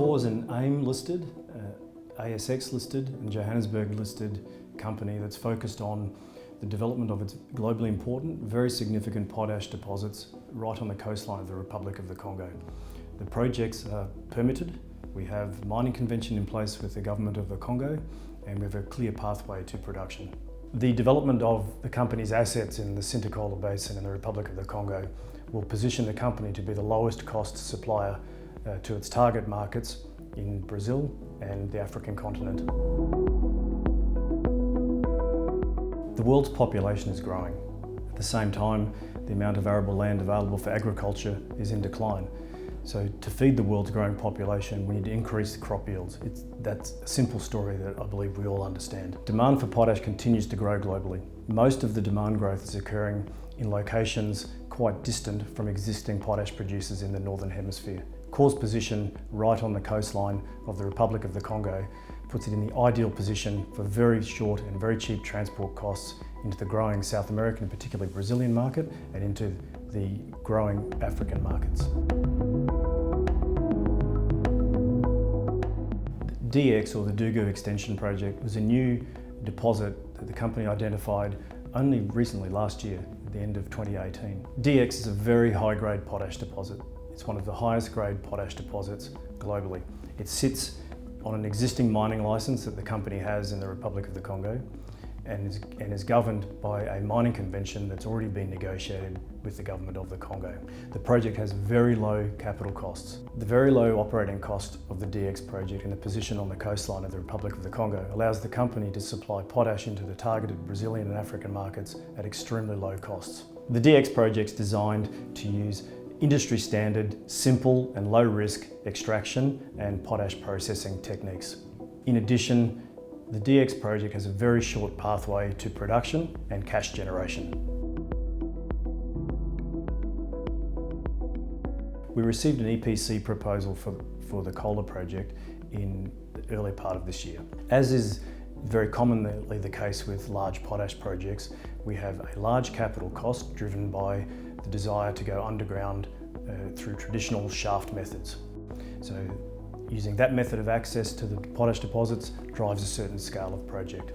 Core is an AIM listed, ASX listed and Johannesburg listed company that's focused on the development of its globally important, very significant potash deposits right on the coastline of the Republic of the Congo. The projects are permitted. We have mining convention in place with the government of the Congo, and we have a clear pathway to production. The development of the company's assets in the Sintacola Basin in the Republic of the Congo will position the company to be the lowest cost supplier to its target markets in Brazil and the African continent. The world's population is growing. At the same time, the amount of arable land available for agriculture is in decline. So to feed the world's growing population, we need to increase crop yields. That's a simple story that I believe we all understand. Demand for potash continues to grow globally. Most of the demand growth is occurring in locations quite distant from existing potash producers in the Northern Hemisphere. Core's position right on the coastline of the Republic of the Congo puts it in the ideal position for very short and very cheap transport costs into the growing South American, particularly Brazilian market, and into the growing African markets. DX, or the Dugu Extension Project, was a new deposit that the company identified only recently, last year, at the end of 2018. DX is a very high-grade potash deposit. It's one of the highest grade potash deposits globally. It sits on an existing mining license that the company has in the Republic of the Congo and is governed by a mining convention that's already been negotiated with the government of the Congo. The project has very low capital costs. The very low operating cost of the DX project and the position on the coastline of the Republic of the Congo allows the company to supply potash into the targeted Brazilian and African markets at extremely low costs. The DX project's designed to use industry standard, simple and low risk extraction and potash processing techniques. In addition, the DX project has a very short pathway to production and cash generation. We received an EPC proposal for the Kola project in the early part of this year. As is very commonly the case with large potash projects, we have a large capital cost driven by the desire to go underground through traditional shaft methods. So using that method of access to the potash deposits drives a certain scale of project.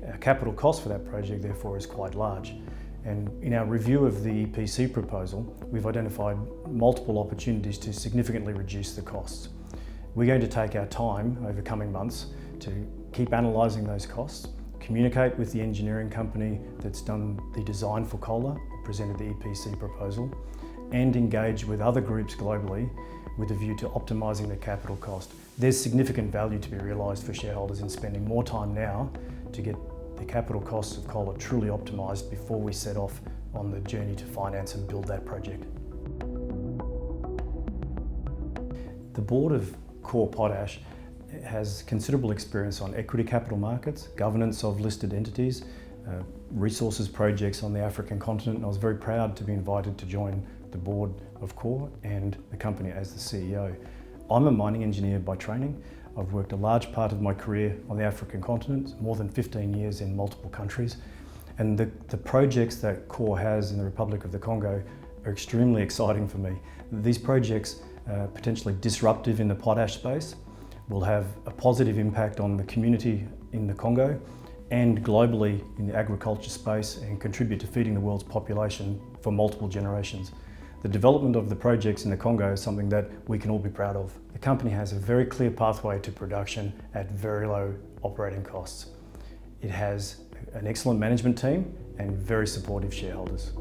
Our capital cost for that project therefore is quite large. And in our review of the EPC proposal, we've identified multiple opportunities to significantly reduce the costs. We're going to take our time over coming months to keep analysing those costs, communicate with the engineering company that's done the design for Kola, presented the EPC proposal, and engage with other groups globally with a view to optimising the capital cost. There's significant value to be realised for shareholders in spending more time now to get the capital costs of Kola truly optimised before we set off on the journey to finance and build that project. The board of Core Potash has considerable experience on equity capital markets, governance of listed entities, resources projects on the African continent, and I was very proud to be invited to join the board of Core and the company as the CEO. I'm a mining engineer by training. I've worked a large part of my career on the African continent, more than 15 years in multiple countries, and the projects that Core has in the Republic of the Congo are extremely exciting for me. These projects are potentially disruptive in the potash space, will have a positive impact on the community in the Congo and globally in the agriculture space and contribute to feeding the world's population for multiple generations. The development of the projects in the Congo is something that we can all be proud of. The company has a very clear pathway to production at very low operating costs. It has an excellent management team and very supportive shareholders.